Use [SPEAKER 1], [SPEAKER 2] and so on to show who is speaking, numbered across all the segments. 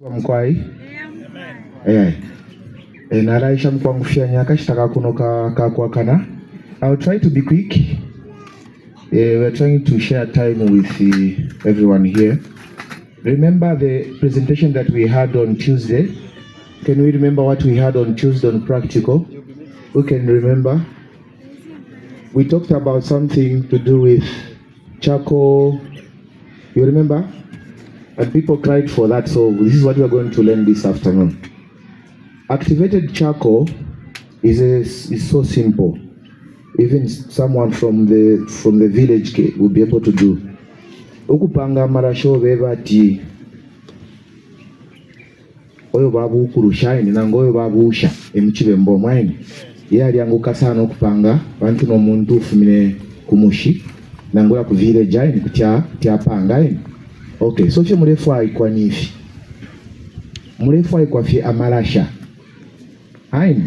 [SPEAKER 1] Mkwai naraisha mkwangufia nyaka shitaka kuno kwa kana. I'll try to be quick. We're trying to share time with everyone here. Remember the presentation that we had on Tuesday? Can we remember what we had on Tuesday on practical? Who can remember? We talked about something to do with charcoal. You remember? And people cried for that, so this is what we are going to learn this afternoon. Activated charcoal is so simple. Even someone from the village will be able to do. Ukupanga marasho vevati oyo babu kurushaini nangoyo babusha emichibe mbomwaini yali anguka sana okupanga bantu no muntu ufumine kumushi nangoya ku village ayi kutya panga ayi. Okay, so fye murefu aikwa nifi. Murefu aikwa fye amarasha. Ayin.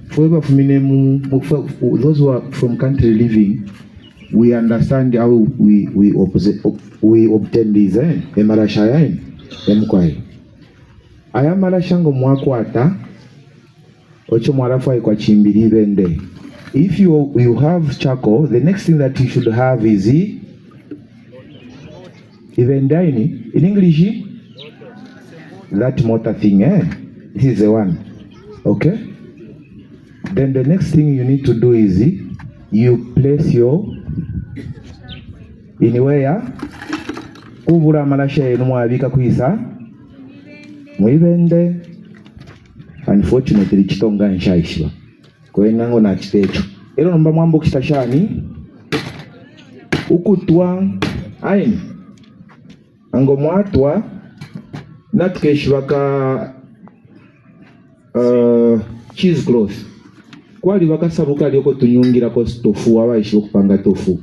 [SPEAKER 1] For those who are from country living, we understand how we obtain these amarasha ayin. Emkwai. Aya marasha ngo mwakwata ocho mwarafu aikwa chimbiri bende. If you have charcoal, the next thing that you should have is even dining in English, that motor thing, this is the one. Okay? Then the next thing you need to do is you place your anywhere kubura marasha yenu mwabika kwisa mwibende. Unfortunately chitonga nshaishwa kwa nango na chitecho ero nomba mwambo kitashani ukutwa aini ango mwatwa natukeshwaka cheesecloth kwali bakasabuka alioko tunyungira ko tofu abaishwe kupanga tofu,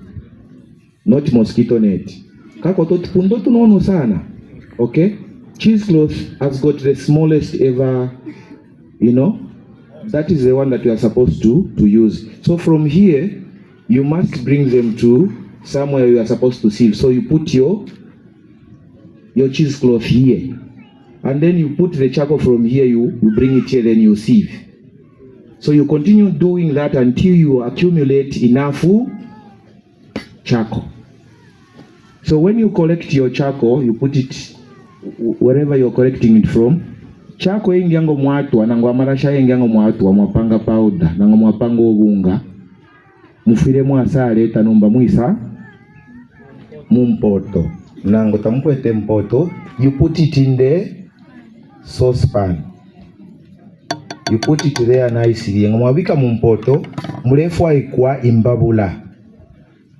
[SPEAKER 1] not mosquito net kako totupundo tunono sana. Okay, cheesecloth has got the smallest ever, that is the one that you are supposed to use. So from here you must bring them to somewhere you are supposed to sieve. So you put your cheesecloth here, and then you put the charcoal from here, you bring it here, then you sieve. So you continue doing that until you accumulate enough charcoal. So when you collect your charcoal, you put it wherever you're collecting it from. Charcoal yengiango mwatwa nango amarasha yengiango mwatwa mwapanga powder nango mwapanga obunga mufire mwasale tanomba mwisa mumpoto nango tamukwete mpoto. You put it in the saucepan. You put it there nicely. Mwabika mumpoto murefu aikwa imbabula.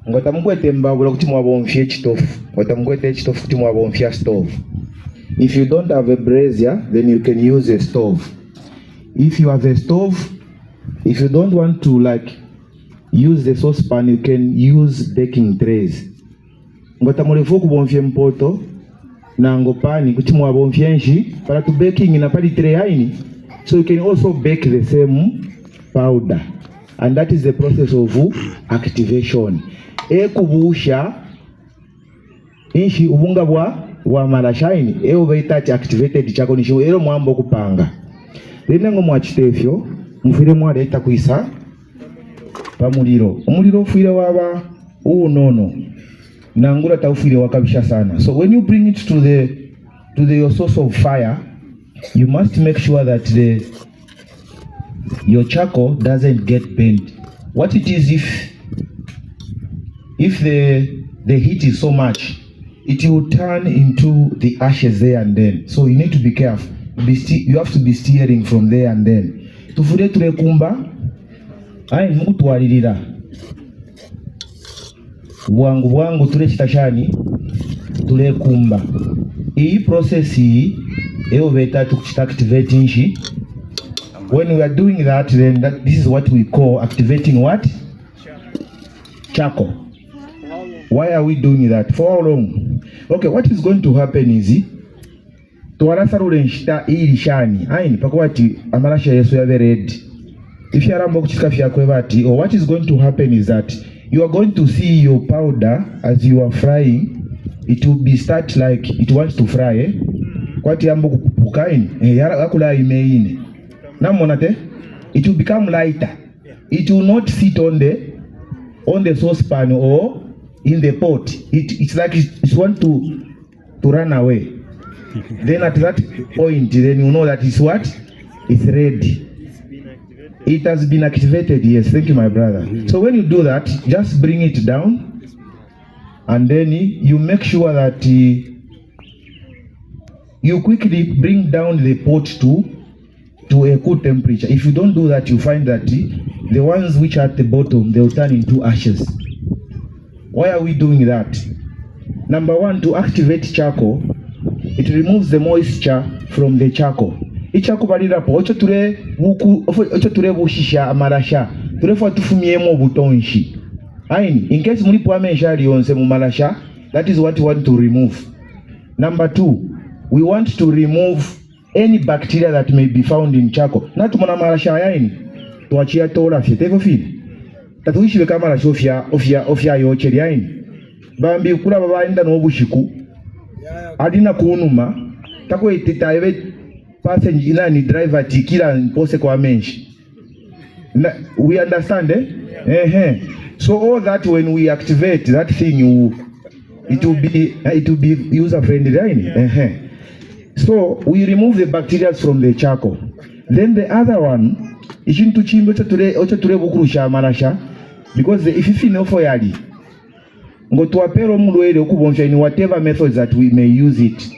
[SPEAKER 1] Ngo tamukwete imbabula kuti mwabomfye chitofu. Ngo tamukwete chitofu kuti mwabomfya stove. If you don't have a brazier, then you can use a stove. If you have a stove, if you don't want to use the saucepan, you can use baking trays. Ngota murefu kubomfye mpoto na ngopani kuti mwabomfye nshi para to baking na pali tray haini. So you can also bake the same powder, and that is the process of activation. Ekubusha inshi ubunga wa marashaini beita activated chako nisho ero mwambo kupanga. Rene ngo mwachitefyo mufire mwaleta kuisa pamuliro. Umuliro fuire waba nono nangura taufire wakabisha sana. So when you bring it to your source of fire, you must make sure that your charcoal doesn't get burnt. What it is, if the heat is so much, it will turn into the ashes there and then. So you need to be careful. You have to be steering from there and then. Tufure tulekumba ai mutu walirira bwangu tule chitashani tulekumba. Hii process hii beta activating nshi. When we are doing that, then this is what we call activating what? Charcoal. Why are we doing that? For how long? Okay, what is going to happen is tuwarasarule nshita ili shani aini pakwati amarasha yesu ya red. If you are kuchika fyakwe bati, or what is going to happen is that you are going to see your powder as you are frying. It will be start like it wants to fry. Kwati ambo bukain yakula imeine namonate it will become lighter. It will not sit on the saucepan or in the pot. It's like it want to run away. Then at that point, then you know that it's what? It's ready. It has been activated. Yes, thank you, my brother. So when you do that, just bring it down, and then you make sure that you quickly bring down the pot to a good temperature. If you don't do that, you find that the ones which are at the bottom, they'll turn into ashes. Why are we doing that? Number one, to activate charcoal, it removes the moisture from the charcoal. Ichako balirapo ocho ture bushisha amarasha turefa tufumiemo butonshi. Aini, in case mulipo amesha lionse mu marasha, that is what we want to remove. Number two, we want to remove any bacteria that may be found in charcoal. Na tumona marasha yaini tuachia tola fiteko fili. Tatuishi weka marasha ofya yocheri yaini. Bambi kula baba enda no bushiku. Adina kunuma tako itita eve passenger inani driver tikira mpose kwa menshi. We understand So all that when we activate that thing, it will be user friendly, right? So we remove the bacteria from the charcoal. Then the other one is into chimbo ocho ture bukurusha marasha, because if you feel for yali ngo tuapero mulwele okubonfya in whatever methods that we may use it.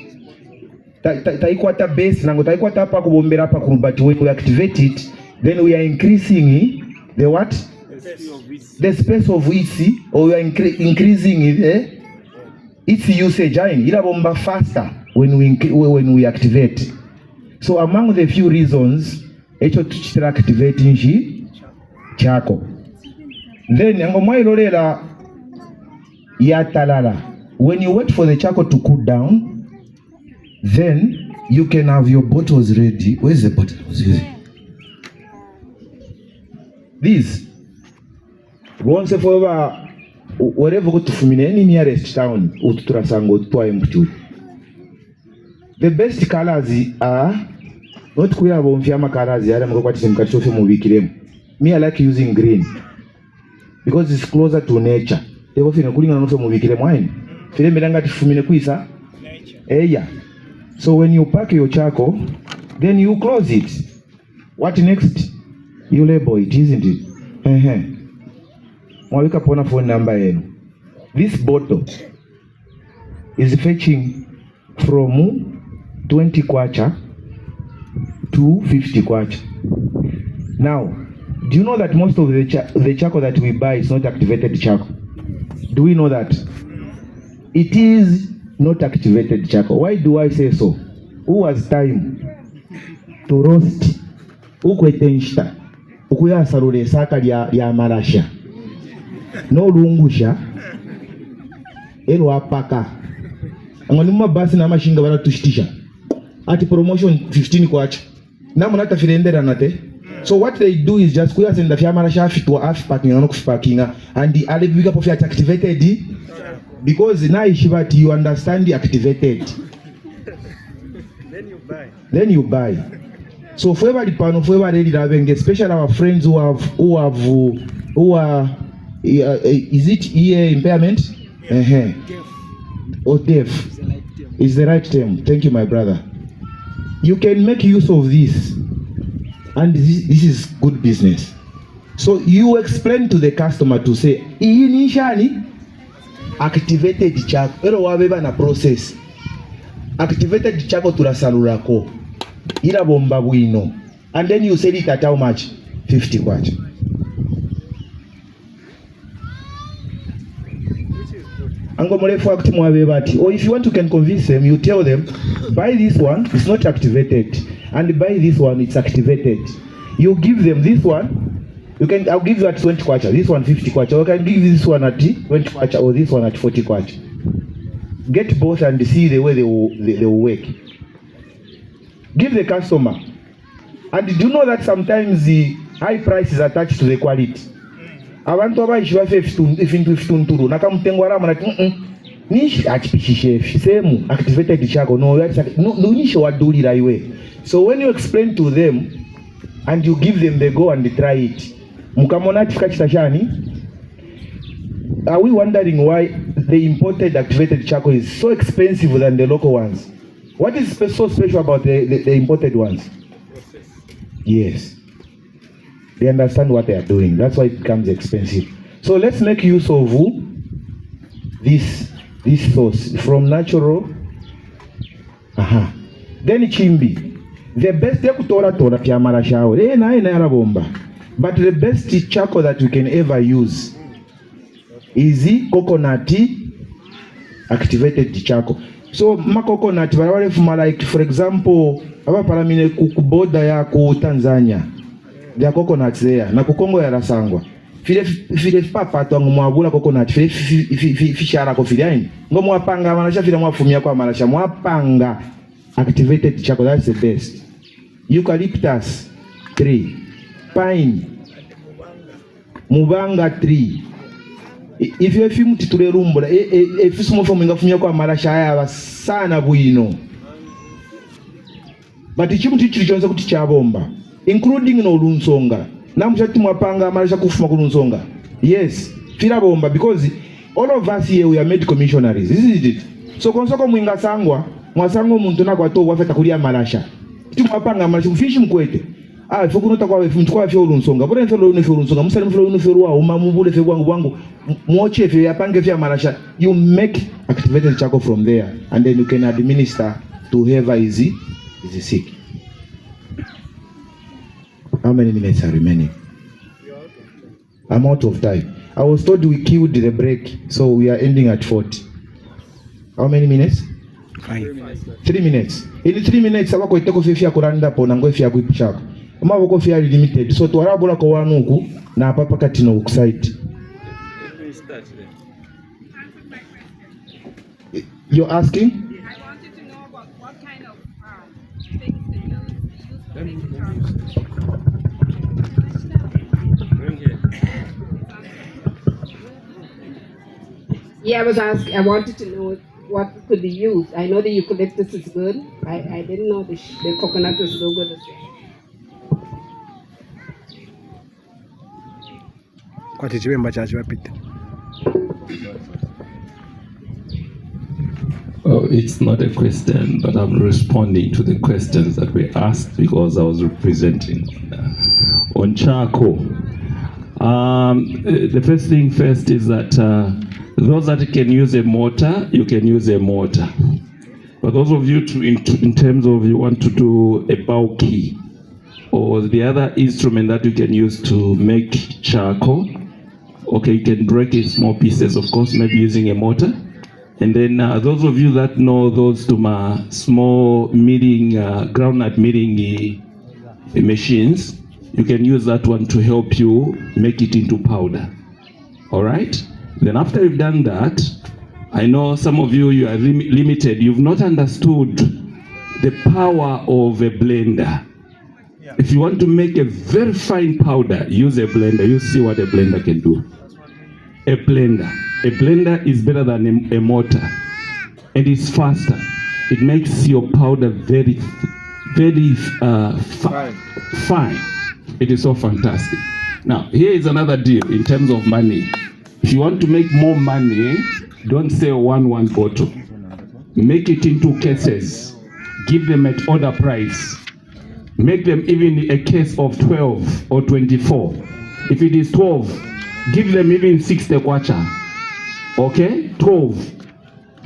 [SPEAKER 1] Taikwata base nango taikwata hapa kubombera hapa, but when we activate it, then we are increasing the what? The space of its, or we are increasing its usage. Ila bomba faster when we activate. So among the few reasons echo tuchitira activating charcoal. Then ngomwa ilolela ya talala. When you wait for the charcoal to cool down, then you can have your bottles ready. Where's the bottle? This. Once forever, wherever go to Fumine, any nearest town, Uturasango, Tuaimtu. The best colors are not queer about Fiamma colors. I don't know what is in Kachofi movie. Me, I like using green because it's closer to nature. They go feel cooling and also movie wine. Feel me to Fumine Quisa. Yeah. So when you pack your charcoal, then you close it. What next? You label it, isn't it? Mwaweka pona phone number yenu. This bottle is fetching from 20 kwacha to 50 kwacha. Now, do you know that most of the charcoal that we buy is not activated charcoal? Do we know that? It is not activated charcoal. Why do I say so? Who has time to roast? Ukwetenshita. Ukuya sarule saka ya marasha. No lungusha. Elo apaka. Angonima basi na mashinga bara tushitisha. Ati promotion 15 kwacha. Na munata filendera nate. So what they do is just kuya senda fya marasha afitwa afipaki na kufipakinga and the alebika po fya activated because na ishibati you understand the activated. Then you buy. So for every pano, for every lady that especially our friends who are is it ear impairment? Or deaf is the right term. Thank you, my brother. You can make use of this, and this is good business. So you explain to the customer to say, initially activated charcoal. Ero wabeba na process. Activated charcoal to rasalura ko. Ila bomba buino. And then you sell it at how much? 50 kwacha. Or if you want to can convince them, you tell them, buy this one, it's not activated, and buy this one, it's activated. You give them this one, I'll give you at 20 kwacha, this one 50 kwacha, or I can give this one at 20 kwacha, or this one at 40 kwacha. Get both and see the way they will work. Give the customer. And do you know that sometimes the high price is attached to the quality? Abantu abaishiwa 15 turu nakamutengo arama nishi achipishishe semu activated chako no nishi wadulira iwe. So when you explain to them and you give them the go and try it, mukamona chifika chani. Are we wondering why the imported activated charcoal is so expensive than the local ones? What is so special about the imported ones? Yes. They understand what they are doing. That's why it becomes expensive. So let's make use of this source from natural. Then chimbi. The best tora pia marashao. But the best charcoal that we can ever use is the coconut activated charcoal. So ma coconut wale from like for example aba palamine kuboda ya ku Tanzania. There are coconuts there. Na kukongo ya rasangwa. File papa to ngomwabula coconut fishara ko filaini. Ngomwapanga manasha fila mwafumia kwa manasha mwapanga activated charcoal. That's the best. Eucalyptus tree, pine, mubanga tree. If you have muti tule rumbo, if you small from ingafumia kwa marasha haya sana buino. But ichi muti chilichonza kuticha bomba, including no lunsonga. Na mshati mwapanga marasha kufuma kulunsonga. Yes, fila bomba because all of us here we are medical missionaries, isn't it? So konsoko mwinga sangwa, mwasango muntuna kwa to wafeta kulia marasha. Mwapanga marasha kufishi mkwete. Ifo kuno takwa mtu kwa fyo lunsonga. Bora mfelo une fyo lunsonga. Musali mfelo une fyo ruwa. Umamubule fyo wangu. Mwoche fyo yapange fyo marasha. You make activated charcoal from there. And then you can administer to whoever is sick. How many minutes are remaining? I'm out of time. I was told we killed the break. So we are ending at 40. How many minutes? 3 minutes. In 3 minutes, I will take off if you are kuranda po nango if you are good sharp. Amaboko fia limited. So to arabola ko wanuku na papa katino site. You're asking?
[SPEAKER 2] I wanted to know about what kind of things they use Yeah, I wanted to know what could be used. I know the eucalyptus is good. I didn't know the coconut was so good as well.
[SPEAKER 3] Oh, it's not a question, but I'm responding to the questions that were asked because I was representing on charcoal. The first thing first is that those that can use a mortar, you can use a mortar. But those of you in terms of you want to do a bulky or the other instrument that you can use to make charcoal, okay, you can break it in small pieces, of course, maybe using a mortar. And then those of you that know those small milling, groundnut milling machines, you can use that one to help you make it into powder. All right? Then after you've done that, I know some of you are limited. You've not understood the power of a blender. If you want to make a very fine powder, use a blender. You see what a blender can do. A blender is better than a mortar, and it's faster. It makes your powder very fine. It is so fantastic. Now, here is another deal in terms of money. If you want to make more money, don't sell one bottle. Make it into cases. Give them at order price. Make them even a case of 12 or 24. If it is 12, give them even 6 kwacha. Okay? 12.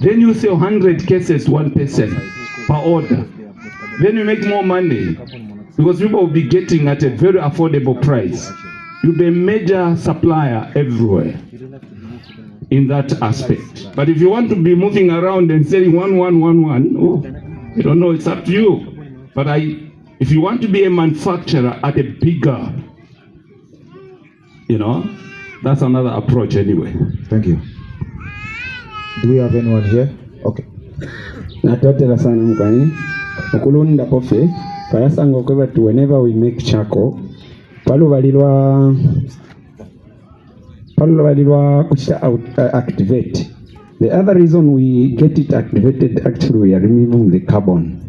[SPEAKER 3] Then you sell 100 cases to one person per order. Then you make more money because people will be getting at a very affordable price. You'll be a major supplier everywhere in that aspect. But if you want to be moving around and selling one, oh, I don't know, it's up to you. But if you want to be a manufacturer at a bigger, that's another approach anyway.
[SPEAKER 1] Thank you. Do we have anyone here? Okay.
[SPEAKER 4] Natotela sana mkwani. Okulunda kofe. Parasango kweba tu whenever we make charcoal. Palu valilwa kuchita activate. The other reason we get it activated, actually we are removing the carbon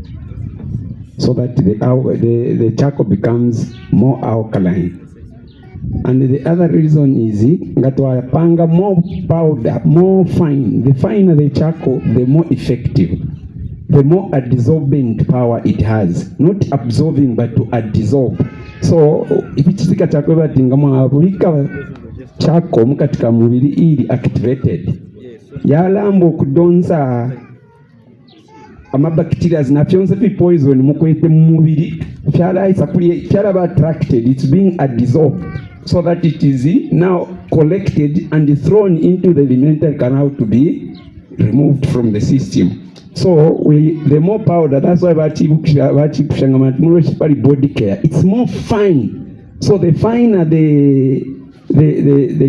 [SPEAKER 4] so that the charcoal becomes more alkaline. And the other reason is that we panga more powder, more fine. The finer the charcoal, the more effective. The more adsorbent power it has. Not absorbing, but to adsorb. So, if it's like a charcoal, charcoal mukatika mubiri ili activated. Yalambo kudonsa amabacteria zinafyonse fi poison mukwete mubiri. Fyala ba attracted, it's being adsorbed. So that it is now collected and thrown into the alimentary canal to be removed from the system. So the more powder, that's why body care. It's more fine. So the finer the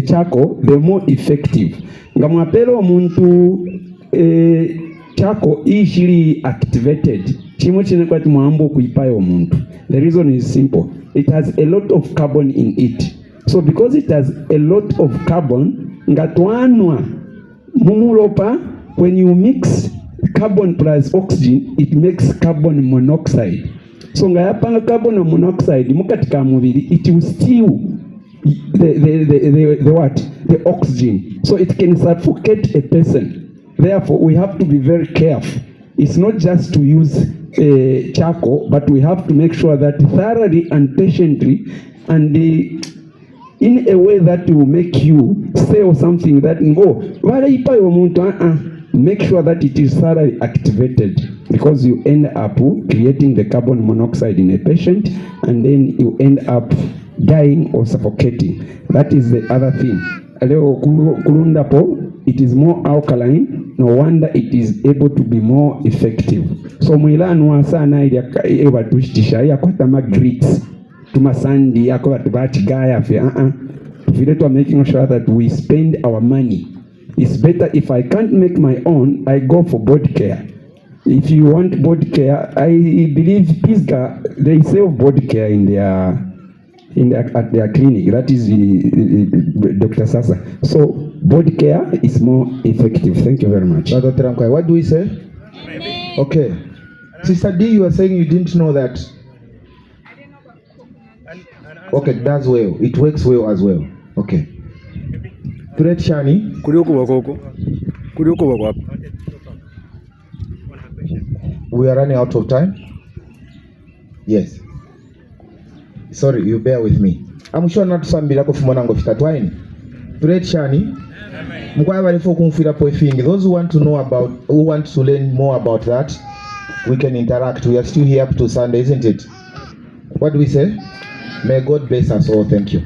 [SPEAKER 4] charcoal, the more effective. Ngamapelo muntu charcoal easily activated. The reason is simple. It has a lot of carbon in it. So because it has a lot of carbon, ngatwanwa mumulopa, when you mix carbon plus oxygen, it makes carbon monoxide. So ngayapanga carbon monoxide mukatika mubiri, it will steal the what? The oxygen. So it can suffocate a person. Therefore, we have to be very careful. It's not just to use charcoal, but we have to make sure that thoroughly and patiently and in a way that will make you sell something that make sure that it is thoroughly activated, because you end up creating the carbon monoxide in a patient and then you end up dying or suffocating. That is the other thing. It is more alkaline, no wonder it is able to be more effective. So mwilanu sana ili ewa tushtisha ya kwa tama grits tumasandi ya kwa tubati gaya fe we are making sure that we spend our money. It's better if I can't make my own, I go for body care. If you want body care, I believe Pisgah, they sell body care at their clinic. That is Dr. Sasa. So body care is more effective. Thank you very much.
[SPEAKER 1] Dr. Ramkai, what do we say? Okay. Sister D, you are saying you didn't know that. Okay, it does well. It works well as well. Okay. Threat Shani. We are running out of time. Yes. Sorry, you bear with me. I'm sure not sambira kufumonango fitatwaini. Threat Shani. Those who want to know about, who want to learn more about that, we can interact. We are still here up to Sunday, isn't it? What do we say? May God bless us all. Thank you.